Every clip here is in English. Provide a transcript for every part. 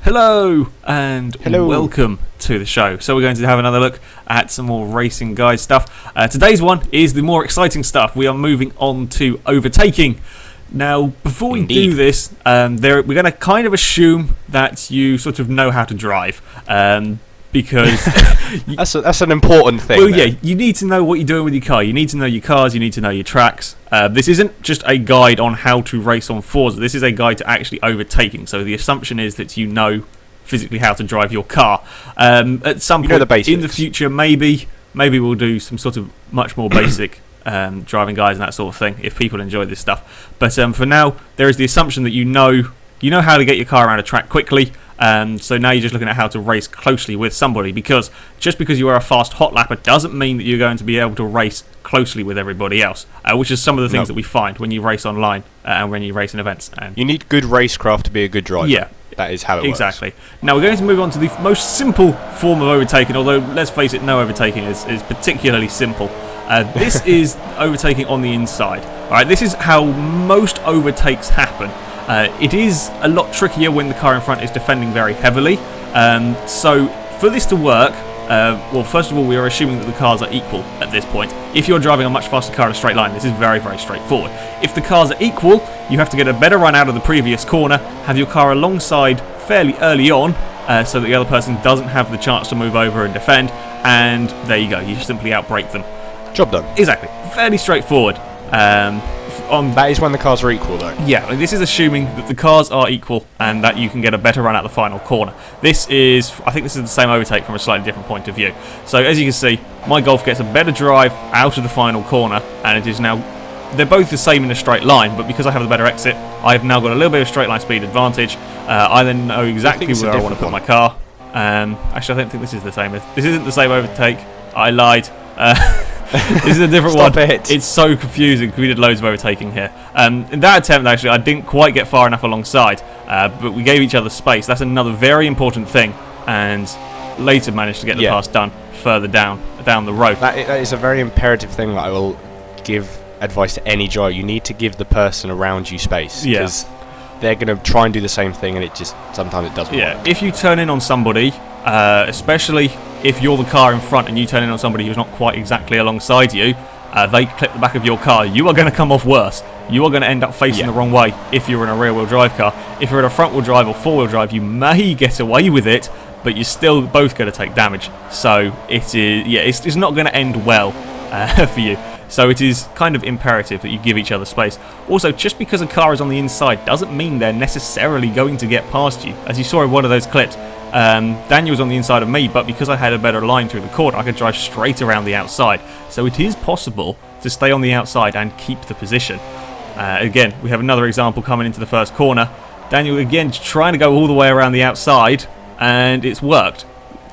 Hello and Hello. welcome to the show. So we're going to have another look at some more racing guide stuff. Today's one is the more exciting stuff. We are moving on to overtaking. Now, before we do this, we're going to kind of assume that you sort of know how to drive. Because that's an important thing. Well, yeah, you need to know what you're doing with your car. You need to know your cars. You need to know your tracks. This isn't just a guide on how to race on Forza. This is a guide to actually overtaking. So the assumption is that you know physically how to drive your car. At some point in the future, maybe we'll do some sort of much more basic driving guides and that sort of thing if people enjoy this stuff. But for now, there is the assumption that you know how to get your car around a track quickly. So now you're just looking at how to race closely with somebody, because just because you are a fast hot lapper doesn't mean that you're going to be able to race closely with everybody else, which is some of the things that we find when you race online and when you race in events. And you need good racecraft to be a good driver. Yeah. That is how it works. Exactly. Now we're going to move on to the most simple form of overtaking, although let's face it, no overtaking is particularly simple. This is overtaking on the inside. Alright, this is how most overtakes happen. It is a lot trickier when the car in front is defending very heavily. So for this to work, well, first of all, we are assuming that the cars are equal at this point. If you're driving a much faster car in a straight line, this is very, very straightforward. If the cars are equal, you have to get a better run out of the previous corner, have your car alongside fairly early on, so that the other person doesn't have the chance to move over and defend, and there you go, you simply outbrake them. Job done. Exactly. Fairly straightforward. That is when the cars are equal, though. Yeah, this is assuming that the cars are equal and that you can get a better run at the final corner. I think this is the same overtake from a slightly different point of view. So as you can see, my Golf gets a better drive out of the final corner, and it is now, they're both the same in a straight line, but because I have the better exit, I've now got a little bit of straight line speed advantage. I then know exactly where I want to put my car. Actually, I don't think this is the same. This isn't the same overtake. I lied. This is a different one. It's so confusing because we did loads of overtaking here. In that attempt, actually, I didn't quite get far enough alongside, but we gave each other space. That's another very important thing, and later managed to get the pass done further down the road. That is a very imperative thing that I will give advice to any driver. You need to give the person around you space, because they're going to try and do the same thing, and sometimes it doesn't work. If you turn in on somebody, especially if you're the car in front and you turn in on somebody who's not quite exactly alongside you, they clip the back of your car, you are going to come off worse. You are going to end up facing the wrong way if you're in a rear-wheel drive car. If you're in a front-wheel drive or four-wheel drive, you may get away with it, but you're still both going to take damage. So it's not going to end well for you. So it is kind of imperative that you give each other space. Also, just because a car is on the inside doesn't mean they're necessarily going to get past you. As you saw in one of those clips, Daniel was on the inside of me, but because I had a better line through the corner, I could drive straight around the outside. So it is possible to stay on the outside and keep the position. Again, we have another example coming into the first corner. Daniel again trying to go all the way around the outside, and it's worked.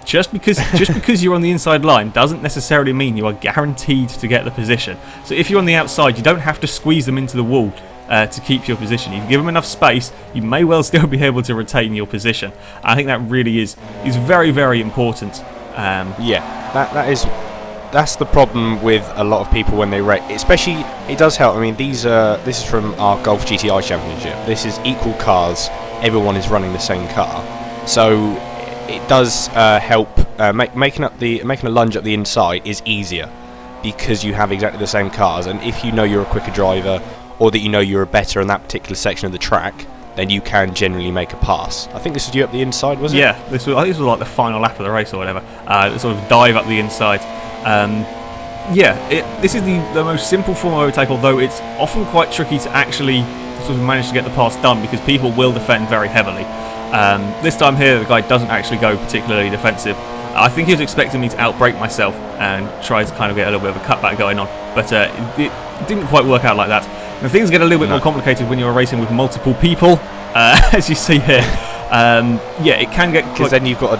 Just because you're on the inside line doesn't necessarily mean you are guaranteed to get the position. So if you're on the outside, you don't have to squeeze them into the wall to keep your position. You give them enough space, you may well still be able to retain your position. I think that really is very, very important. That's the problem with a lot of people when they race. Especially, it does help. I mean, this is from our Golf GTI Championship. This is equal cars. Everyone is running the same car, so it does help. Making a lunge up the inside is easier because you have exactly the same cars, and if you know you're a quicker driver, or that you know you're better in that particular section of the track, then you can generally make a pass. I think this was you up the inside, was it? Yeah, I think this was like the final lap of the race or whatever. Sort of dive up the inside. This is the most simple form of overtake, although it's often quite tricky to actually sort of manage to get the pass done because people will defend very heavily. This time here, the guy doesn't actually go particularly defensive. I think he was expecting me to outbrake myself and try to kind of get a little bit of a cutback going on, but it didn't quite work out like that. Now, things get a little bit more complicated when you're racing with multiple people, as you see here. It can get because then you've got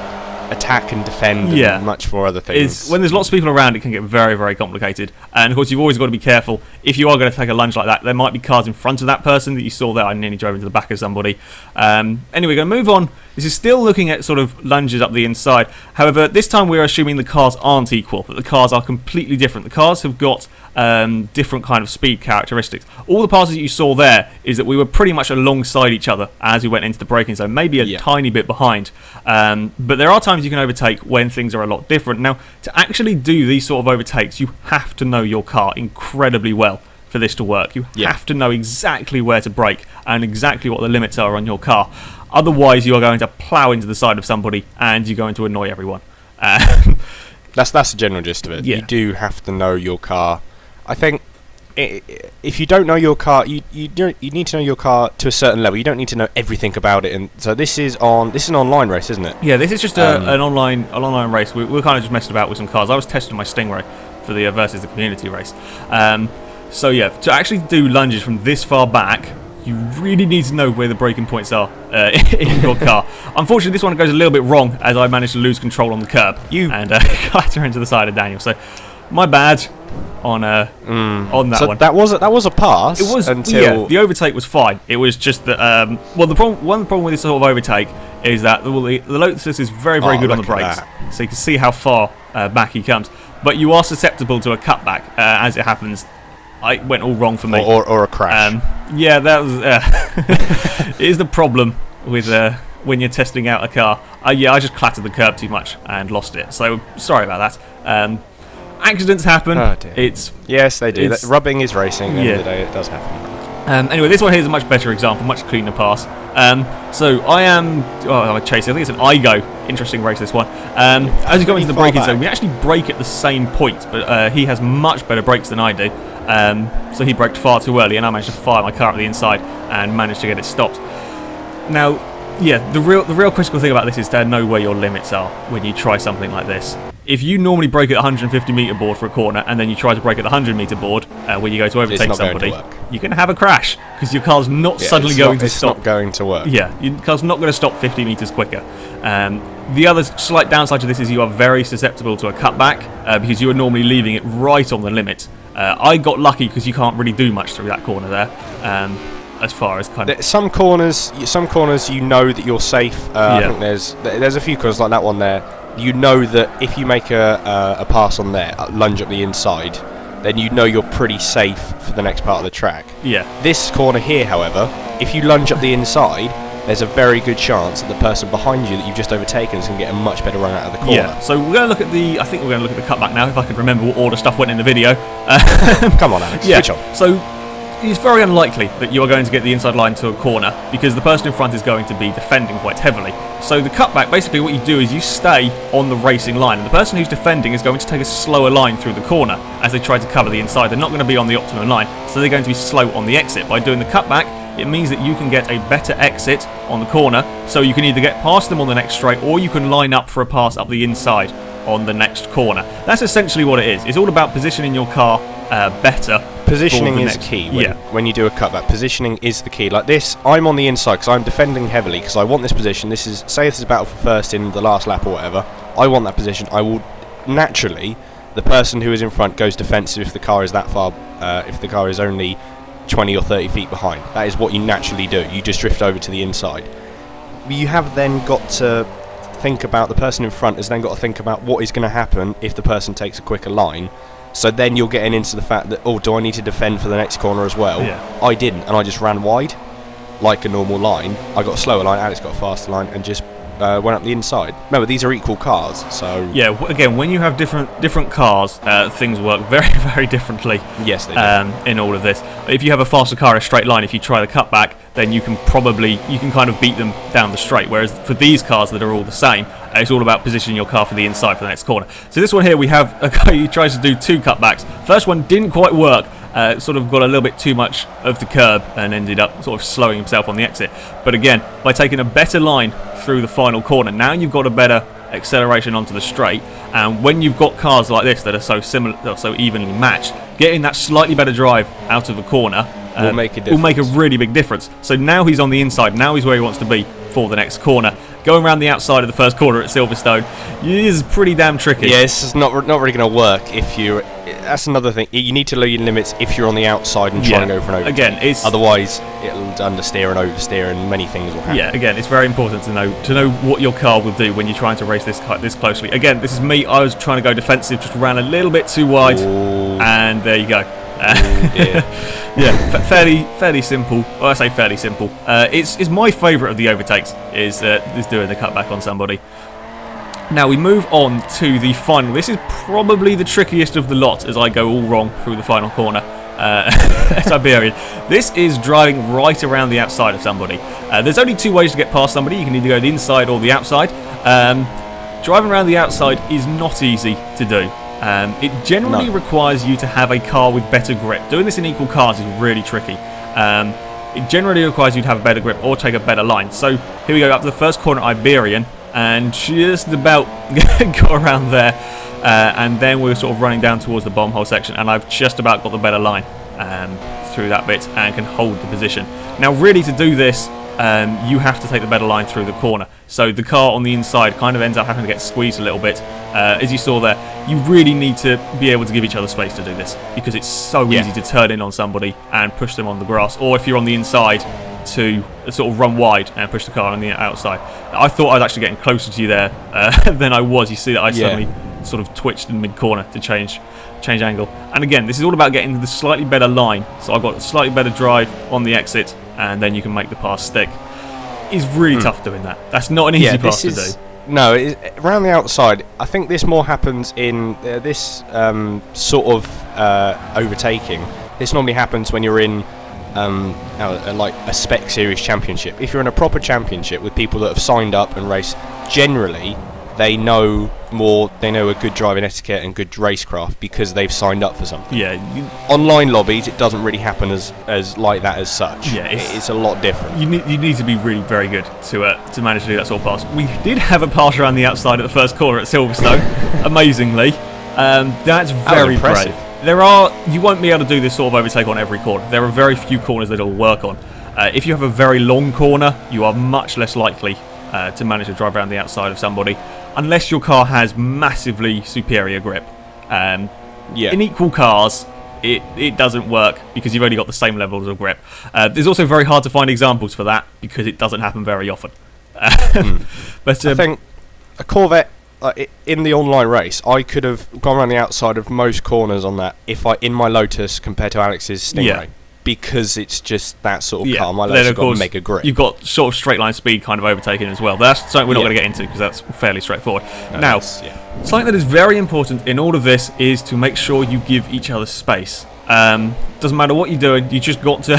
attack and defend and much more other things. When there's lots of people around, it can get very, very complicated. And of course, you've always got to be careful. If you are going to take a lunge like that, there might be cars in front of that person that you saw there. I nearly drove into the back of somebody. Anyway, we're going to move on. This is still looking at sort of lunges up the inside. However, this time we're assuming the cars aren't equal, that the cars are completely different. The cars have got different kind of speed characteristics. All the passes that you saw there is that we were pretty much alongside each other as we went into the braking zone, maybe a tiny bit behind. But there are times you can overtake when things are a lot different. Now, to actually do these sort of overtakes, you have to know your car incredibly well for this to work. You have to know exactly where to brake and exactly what the limits are on your car. Otherwise, you are going to plough into the side of somebody and you're going to annoy everyone. That's the general gist of it. You do have to know your car. I think if you don't know your car, you need to know your car to a certain level. You don't need to know everything about it. And so this is an online race, isn't it? Yeah, this is just an online race. We're kind of just messing about with some cars. I was testing my Stingray for the versus the community race. So yeah, to actually do lunges from this far back, you really need to know where the braking points are in your car. Unfortunately, this one goes a little bit wrong as I managed to lose control on the curb and clatter into the side of Daniel. So my bad on that one. That was a pass. It was until the overtake was fine. It was just that one problem with this sort of overtake is that the Lotus is very good on the brakes, so you can see how far back he comes. But you are susceptible to a cutback as it happens. It went all wrong for me. Or a crash. Yeah, that was it is the problem with when you're testing out a car. I just clattered the curb too much and lost it. So sorry about that. Accidents happen. Oh dear. Yes, they do. Rubbing is racing. At the end of the day, it does happen. Anyway, this one here is a much better example, much cleaner pass. So I am I'm chasing. I think it's an IGO. Interesting race, this one. As you go into the braking zone, we actually brake at the same point, but he has much better brakes than I do. So he braked far too early, and I managed to fire my car up the inside and managed to get it stopped. Now, yeah, the real critical thing about this is to know where your limits are when you try something like this. If you normally brake at the 150 metre board for a corner, and then you try to brake at the 100 metre board when you go to overtake somebody, you're going to have a crash because your car's not suddenly going to stop. It's not going to work. Yeah, your car's not going to stop 50 metres quicker. The other slight downside to this is you are very susceptible to a cutback because you are normally leaving it right on the limit. I got lucky because you can't really do much through that corner there. As far as kind of some corners, you know that you're safe. I think there's a few corners like that one there. You know that if you make a pass on there, lunge up the inside, then you know you're pretty safe for the next part of the track. Yeah. This corner here, however, if you lunge up the inside, there's a very good chance that the person behind you that you've just overtaken is going to get a much better run out of the corner. Yeah. So we're going to look at I think we're going to look at the cutback now, if I can remember what order stuff went in the video. Come on, Alex. Switch on. So it's very unlikely that you are going to get the inside line to a corner because the person in front is going to be defending quite heavily. So the cutback, basically what you do is you stay on the racing line, and the person who's defending is going to take a slower line through the corner as they try to cover the inside. They're not going to be on the optimum line, so they're going to be slow on the exit. By doing the cutback, it means that you can get a better exit on the corner, so you can either get past them on the next straight or you can line up for a pass up the inside on the next corner. That's essentially what it is. It's all about positioning your car better. Positioning is key when you do a cutback. Positioning is the key. Like this, I'm on the inside because I'm defending heavily because I want this position. Say this is battle for first in the last lap or whatever. I want that position. I will naturally, the person who is in front goes defensive if the car is that far. If the car is only 20 or 30 feet behind, that is what you naturally do. You just drift over to the inside. You have then got to think about the person in front has then got to think about what is going to happen if the person takes a quicker line. So then you're getting into the fact that, do I need to defend for the next corner as well? Yeah. I didn't, and I just ran wide like a normal line. I got a slower line, Alex got a faster line, and just went up the inside. Remember, these are equal cars, so yeah. Again, when you have different cars, things work very, very differently. Yes, they do. In all of this, if you have a faster car in a straight line, if you try the cutback, then you can kind of beat them down the straight. Whereas for these cars that are all the same, it's all about positioning your car for the inside for the next corner. So this one here, we have a guy who tries to do two cutbacks. First one didn't quite work. Sort of got a little bit too much of the curb and ended up sort of slowing himself on the exit. But again, by taking a better line through the final corner, now you've got a better acceleration onto the straight. And when you've got cars like this that are so similar, so evenly matched, getting that slightly better drive out of the corner will make a really big difference. So now he's on the inside. Now he's where he wants to be for the next corner. going around the outside of the first corner at Silverstone is pretty damn tricky. Yeah, it's not really going to work if you. That's another thing. You need to know your limits if you're on the outside and trying to go for an overtake. Again, it's otherwise it'll understeer and oversteer, and many things will happen. Yeah, again, it's very important to know what your car will do when you're trying to race this closely. Again, this is me. I was trying to go defensive, just ran a little bit too wide, and there you go. Yeah, fairly simple. Well, I say fairly simple. It's my favourite of the overtakes is doing the cutback on somebody. Now we move on to the final. This is probably the trickiest of the lot as I go all wrong through the final corner. Siberian. This is driving right around the outside of somebody. There's only two ways to get past somebody. You can either go the inside or the outside. Driving around the outside is not easy to do. It generally requires you to have a car with better grip. Doing this in equal cars is really tricky. It generally requires you to have a better grip or take a better line. So here we go up to the first corner, Iberian, and just about got around there. And then we're sort of running down towards the bomb hole section, and I've just about got the better line through that bit and can hold the position. Now really to do this, you have to take the better line through the corner. So the car on the inside kind of ends up having to get squeezed a little bit. As you saw there, you really need to be able to give each other space to do this, because it's so easy to turn in on somebody and push them on the grass, or if you're on the inside, to sort of run wide and push the car on the outside. I thought I was actually getting closer to you there than I was. You see that I suddenly sort of twitched in mid-corner to change angle. And again, this is all about getting the slightly better line. So I've got a slightly better drive on the exit, and then you can make the pass stick. It's really tough doing that. That's not an easy pass to do. No, around the outside, I think this more happens in this sort of overtaking. This normally happens when you're in like a spec series championship. If you're in a proper championship with people that have signed up and race, generally they know more. They know a good driving etiquette and good racecraft because they've signed up for something. Yeah. Online lobbies, it doesn't really happen as like that as such. Yeah, it's a lot different. You need to be really very good to manage to do that sort of pass. We did have a pass around the outside at the first corner at Silverstone, amazingly. That's very impressive. brave. You won't be able to do this sort of overtake on every corner. There are very few corners that it'll work on. If you have a very long corner, you are much less likely to manage to drive around the outside of somebody, unless your car has massively superior grip. In equal cars, it doesn't work because you've only got the same levels of grip. It's also very hard to find examples for that because it doesn't happen very often. But I think a Corvette, in the online race, I could have gone around the outside of most corners on that in my Lotus compared to Alex's Stingray, because it's just that sort of car. My Lotus has got mega grip. You've got sort of straight line speed kind of overtaking as well. That's something we're not going to get into because that's fairly straightforward. Now, something that is very important in all of this is to make sure you give each other space. Doesn't matter what you're doing, you just got to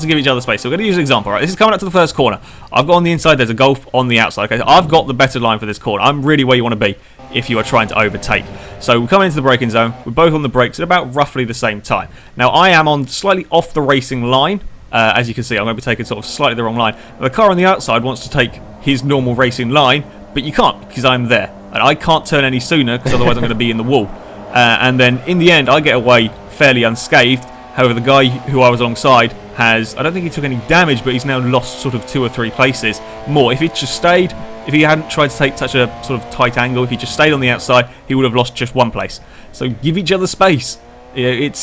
give each other space. So we're going to use an example, right? This is coming up to the first corner. I've got on the inside, there's a Golf on the outside. Okay, so I've got the better line for this corner. I'm really where you want to be if you are trying to overtake. So we're coming into the braking zone. We're both on the brakes at about roughly the same time. Now I am on slightly off the racing line. As you can see, I'm going to be taking sort of slightly the wrong line. The car on the outside wants to take his normal racing line, but you can't because I'm there. And I can't turn any sooner because otherwise I'm going to be in the wall. And then in the end, I get away fairly unscathed. However, the guy who I was alongside has, I don't think he took any damage, but he's now lost sort of 2 or 3 places more. If it just stayed, if he hadn't tried to take such a sort of tight angle, if he just stayed on the outside, he would have lost just 1 place. So give each other space. It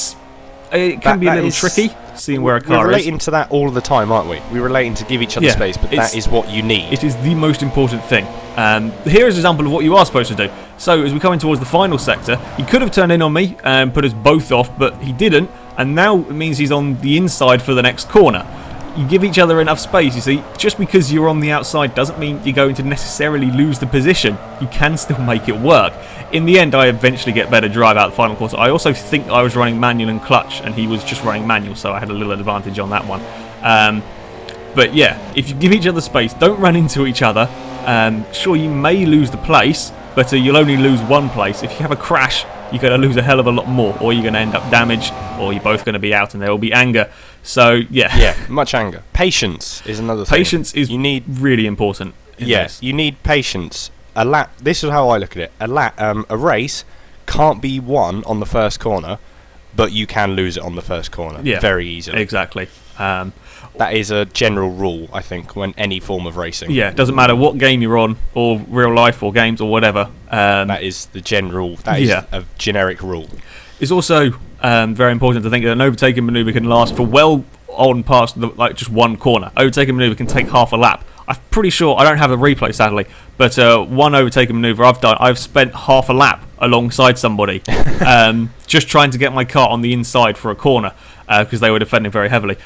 can be a little tricky seeing where a car is. We're relating to that all the time, aren't we? We're relating to give each other space, but that is what you need. It is the most important thing. Here is an example of what you are supposed to do. So as we're coming towards the final sector, he could have turned in on me and put us both off, but he didn't, and now it means he's on the inside for the next corner. You give each other enough space, you see. Just because you're on the outside doesn't mean you're going to necessarily lose the position. You can still make it work. In the end, I eventually get better drive out the final quarter. I also think I was running manual and clutch, and he was just running manual, so I had a little advantage on that one. But yeah, if you give each other space, don't run into each other. Sure, you may lose the place, but you'll only lose 1 place. If you have a crash, you're going to lose a hell of a lot more, or you're going to end up damaged, or you're both going to be out and there will be anger. So, yeah, much anger. Patience is another thing. Patience is really important. Yes, you need patience. This is how I look at it. A race can't be won on the first corner, but you can lose it on the first corner very easily. Exactly. That is a general rule, I think, when any form of racing. Yeah, it doesn't matter what game you're on, or real life, or games, or whatever. That is the general. That is a generic rule. It's also very important to think that an overtaking manoeuvre can last for well on past just one corner. Overtaking manoeuvre can take half a lap. I'm pretty sure, I don't have a replay sadly, but one overtaking manoeuvre I've done, I've spent half a lap alongside somebody, just trying to get my car on the inside for a corner, because they were defending very heavily.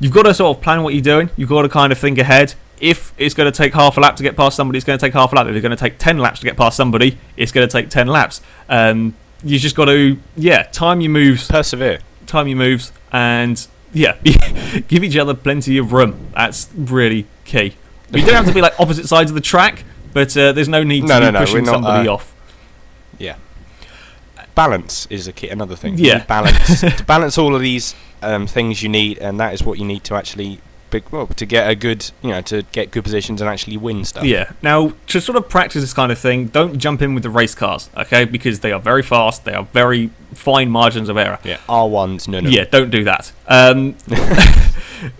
You've got to sort of plan what you're doing. You've got to kind of think ahead. If it's going to take half a lap to get past somebody, it's going to take half a lap. If it's going to take 10 laps to get past somebody, it's going to take 10 laps. You just got to, time your moves. Persevere. Time your moves, and, give each other plenty of room. That's really key. You don't have to be like opposite sides of the track, but there's no need to be pushing somebody off. Yeah. Balance is another thing. Yeah. You need balance. To balance all of these things you need, and that is what you need to actually to get a good, to get good positions and actually win stuff. Yeah. Now, to sort of practice this kind of thing, don't jump in with the race cars, okay? Because they are very fast. They are very fine margins of error. Yeah. R1s, no. Yeah, don't do that.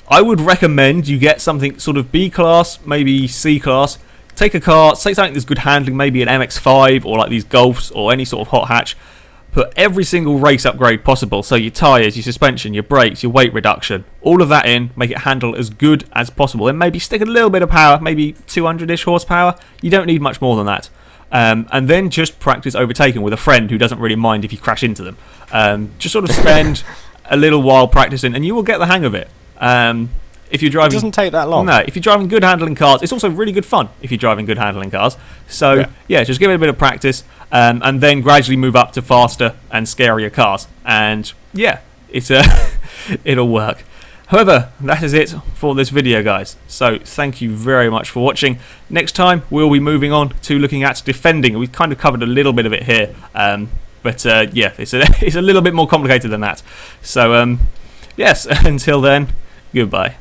I would recommend you get something sort of B class, maybe C class. Take a car, say something that's good handling, maybe an MX-5 or like these Golfs or any sort of hot hatch. Put every single race upgrade possible, so your tyres, your suspension, your brakes, your weight reduction, all of that in, make it handle as good as possible, and maybe stick a little bit of power, maybe 200-ish horsepower. You don't need much more than that. And then just practice overtaking with a friend who doesn't really mind if you crash into them. Just sort of spend a little while practicing, and you will get the hang of it. If you're driving, it doesn't take that long. No, if you're driving good handling cars, it's also really good fun if you're driving good handling cars. So just give it a bit of practice, and then gradually move up to faster and scarier cars. And it's it'll work. However, that is it for this video, guys. So thank you very much for watching. Next time we'll be moving on to looking at defending. We've kind of covered a little bit of it here, but it's a little bit more complicated than that. So yes, until then, goodbye.